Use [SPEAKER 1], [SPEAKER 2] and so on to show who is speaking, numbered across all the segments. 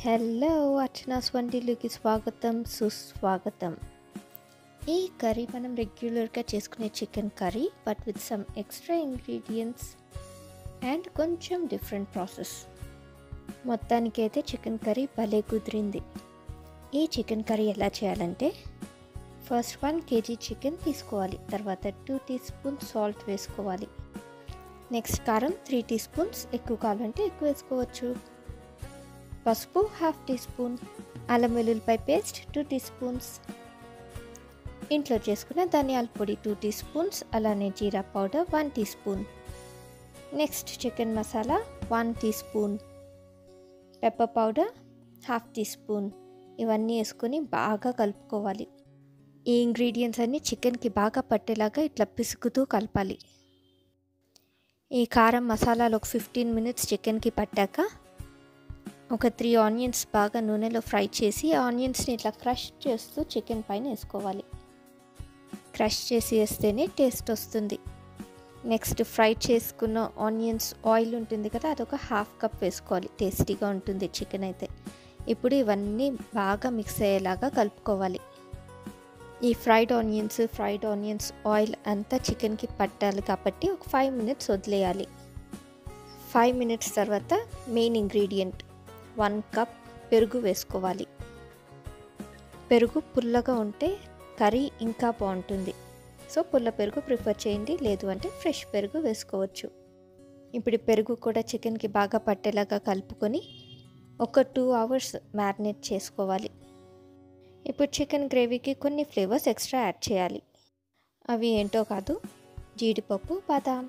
[SPEAKER 1] Hello Archana's వంటిల్లుకి స్వాగతం సుస్వాగతం. ఈ కర్రీ మనం రెగ్యులర్గా చేసుకునే chicken curry but with some extra ingredients and కొంచెం డిఫరెంట్ ప్రాసెస్. మొత్తానికైతే చికెన్ కర్రీ భలే కుదిరింది. ఈ చికెన్ కర్రీ ఎలా చేయాలంటే ఫస్ట్ 1 kg చికెన్ తీసుకోవాలి. తర్వాత 2 teaspoons సాల్ట్ వేసుకోవాలి. నెక్స్ట్ కారం 3 teaspoons, ఎక్కువ కావాలంటే ఎక్కువ వేసుకోవచ్చు. పసుపు 1/2 teaspoon, అల్లం వెల్లుల్లిపాయ పేస్ట్ 2 teaspoons, ఇంట్లో చేసుకున్న ధనియాల పొడి 2 teaspoons, అలానే జీరా powder 1 teaspoon, next chicken masala 1 teaspoon, pepper powder 1/2 teaspoon. ఇవన్నీ వేసుకొని బాగా కలుపుకోవాలి. ఈ ఇంగ్రీడియంట్స్ అన్నీ చికెన్కి బాగా పట్టేలాగా ఇట్లా పిసుకుతూ కలపాలి. ఈ కారం మసాలాలు ఒక 15 minutes చికెన్కి పట్టాక ఒక 3 ఆనియన్స్ బాగా నూనెలో ఫ్రై చేసి ఆనియన్స్ని ఇట్లా క్రష్ చేస్తూ చికెన్ పైన వేసుకోవాలి. క్రష్ చేసి వేస్తేనే టేస్ట్ వస్తుంది. నెక్స్ట్ ఫ్రై చేసుకున్న ఆనియన్స్ ఆయిల్ ఉంటుంది కదా, అదొక 1/2 cup వేసుకోవాలి. టేస్టీగా ఉంటుంది చికెన్ అయితే. ఇప్పుడు ఇవన్నీ బాగా మిక్స్ అయ్యేలాగా కలుపుకోవాలి. ఈ ఫ్రైడ్ ఆనియన్స్ ఆయిల్ అంతా చికెన్కి పట్టాలి కాబట్టి ఒక 5 minutes వదిలేయాలి. 5 minutes తర్వాత మెయిన్ ఇంగ్రీడియంట్ 1 cup పెరుగు వేసుకోవాలి. పెరుగు పుల్లగా ఉంటే కర్రీ ఇంకా బాగుంటుంది. సో పుల్ల పెరుగు ప్రిఫర్ చేయండి, లేదు అంటే ఫ్రెష్ పెరుగు వేసుకోవచ్చు. ఇప్పుడు పెరుగు కూడా చికెన్కి బాగా పట్టేలాగా కలుపుకొని ఒక 2 hours మ్యారినేట్ చేసుకోవాలి. ఇప్పుడు చికెన్ గ్రేవీకి కొన్ని ఫ్లేవర్స్ ఎక్స్ట్రా యాడ్ చేయాలి. అవి ఏంటో కాదు, జీడిపప్పు, బాదాం.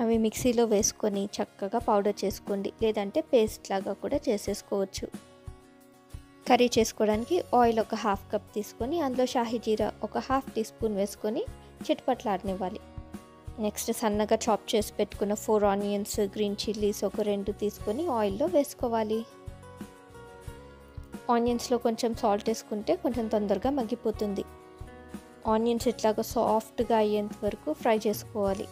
[SPEAKER 1] అవి మిక్సీలో వేసుకొని చక్కగా పౌడర్ చేసుకోండి, లేదంటే పేస్ట్ లాగా కూడా చేసేసుకోవచ్చు. కర్రీ చేసుకోవడానికి ఆయిల్ ఒక 1/2 cup తీసుకొని అందులో షాహీ జీరా ఒక 1/2 teaspoon వేసుకొని చిటపట్లాడనివ్వాలి. నెక్స్ట్ సన్నగా చాప్ చేసి పెట్టుకున్న 4 ఆనియన్స్, గ్రీన్ చిల్లీస్ ఒక 2 తీసుకొని ఆయిల్లో వేసుకోవాలి. ఆనియన్స్లో కొంచెం సాల్ట్ వేసుకుంటే కొంచెం తొందరగా మగ్గిపోతుంది. ఆనియన్స్ ఇట్లాగా సాఫ్ట్గా అయ్యేంత వరకు ఫ్రై చేసుకోవాలి.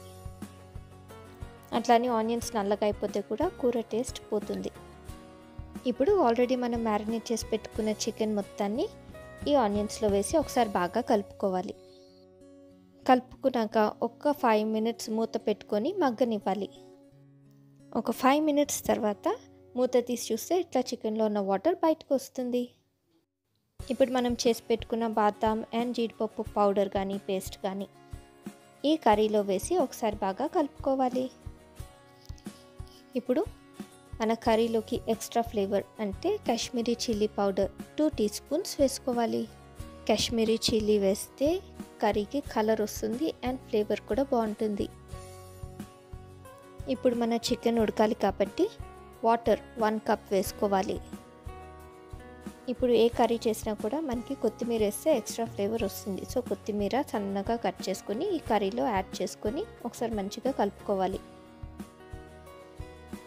[SPEAKER 1] అట్లానే ఆనియన్స్ నల్లగా అయిపోతే కూడా కూర టేస్ట్ పోతుంది. ఇప్పుడు ఆల్రెడీ మనం మ్యారినేట్ చేసి పెట్టుకున్న చికెన్ మొత్తాన్ని ఈ ఆనియన్స్లో వేసి ఒకసారి బాగా కలుపుకోవాలి. కలుపుకున్నాక ఒక 5 minutes మూత పెట్టుకొని మగ్గనివ్వాలి. ఒక 5 minutes తర్వాత మూత తీసి చూస్తే ఇట్లా చికెన్లో ఉన్న వాటర్ బయటకు వస్తుంది. ఇప్పుడు మనం చేసి పెట్టుకున్న బాదాం అండ్ జీడిపప్పు పౌడర్ కానీ పేస్ట్ కానీ ఈ కర్రీలో వేసి ఒకసారి బాగా కలుపుకోవాలి. ఇప్పుడు మన కర్రీలోకి ఎక్స్ట్రా ఫ్లేవర్ అంటే కాశ్మీరీ చిల్లీ పౌడర్ 2 teaspoons వేసుకోవాలి. కాశ్మీరీ చిల్లీ వేస్తే కర్రీకి కలర్ వస్తుంది అండ్ ఫ్లేవర్ కూడా బాగుంటుంది. ఇప్పుడు మన చికెన్ ఉడకాలి కాబట్టి వాటర్ 1 cup వేసుకోవాలి. ఇప్పుడు ఏ కర్రీ చేసినా కూడా మనకి కొత్తిమీర వేస్తే ఎక్స్ట్రా ఫ్లేవర్ వస్తుంది. సో కొత్తిమీర సన్నగా కట్ చేసుకొని ఈ కర్రీలో యాడ్ చేసుకొని ఒకసారి మంచిగా కలుపుకోవాలి.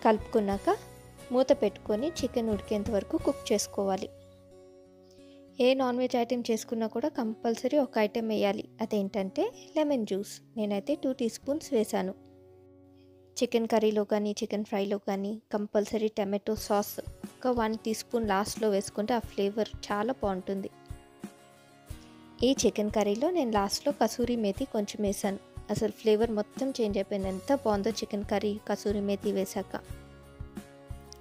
[SPEAKER 1] కలుపుకున్నాక మూత పెట్టుకొని చికెన్ ఉడికేంత వరకు కుక్ చేసుకోవాలి. ఏ నాన్ వెజ్ ఐటెం చేసుకున్నా కూడా కంపల్సరీ ఒక ఐటెం వేయాలి. అదేంటంటే లెమన్ జ్యూస్. నేనైతే 2 teaspoons వేసాను. చికెన్ కర్రీలో కానీ చికెన్ ఫ్రైలో కానీ కంపల్సరీ టమాటో సాస్ ఒక 1 teaspoon లాస్ట్లో వేసుకుంటే ఆ ఫ్లేవర్ చాలా బాగుంటుంది. ఈ చికెన్ కర్రీలో నేను లాస్ట్లో కసూరి మేతి కొంచెం వేసాను. అసలు ఫ్లేవర్ మొత్తం చేంజ్ అయిపోయింది. ఎంత బాగుందో చికెన్ కర్రీ కసూరి మేతి వేసాక.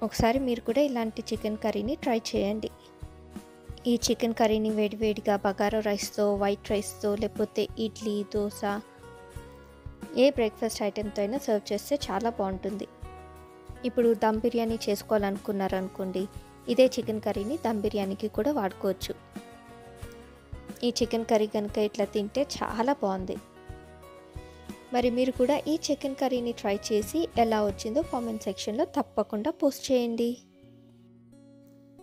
[SPEAKER 1] ఒకసారి మీరు కూడా ఇలాంటి చికెన్ కర్రీని ట్రై చేయండి. ఈ చికెన్ కర్రీని వేడివేడిగా బగారా రైస్తో, వైట్ రైస్తో, లేకపోతే ఇడ్లీ, దోశ ఏ బ్రేక్ఫాస్ట్ ఐటెంతో అయినా సర్వ్ చేస్తే చాలా బాగుంటుంది. ఇప్పుడు దమ్ బిర్యానీ చేసుకోవాలనుకున్నారనుకోండి, ఇదే చికెన్ కర్రీని దమ్ బిర్యానీకి కూడా వాడుకోవచ్చు. ఈ చికెన్ కర్రీ కనుక ఇట్లా తింటే చాలా బాగుంది. మరి మీరు కూడా ఈ చికెన్ కర్రీని ట్రై చేసి ఎలా వచ్చిందో కామెంట్ సెక్షన్లో తప్పకుండా పోస్ట్ చేయండి.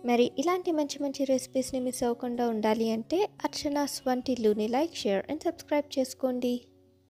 [SPEAKER 1] మరి ఇలాంటి మంచి మంచి రెసిపీస్ని మిస్ అవ్వకుండా ఉండాలి అంటే అర్చనాస్ వంటిల్లుని లైక్, షేర్ అండ్ సబ్స్క్రైబ్ చేసుకోండి.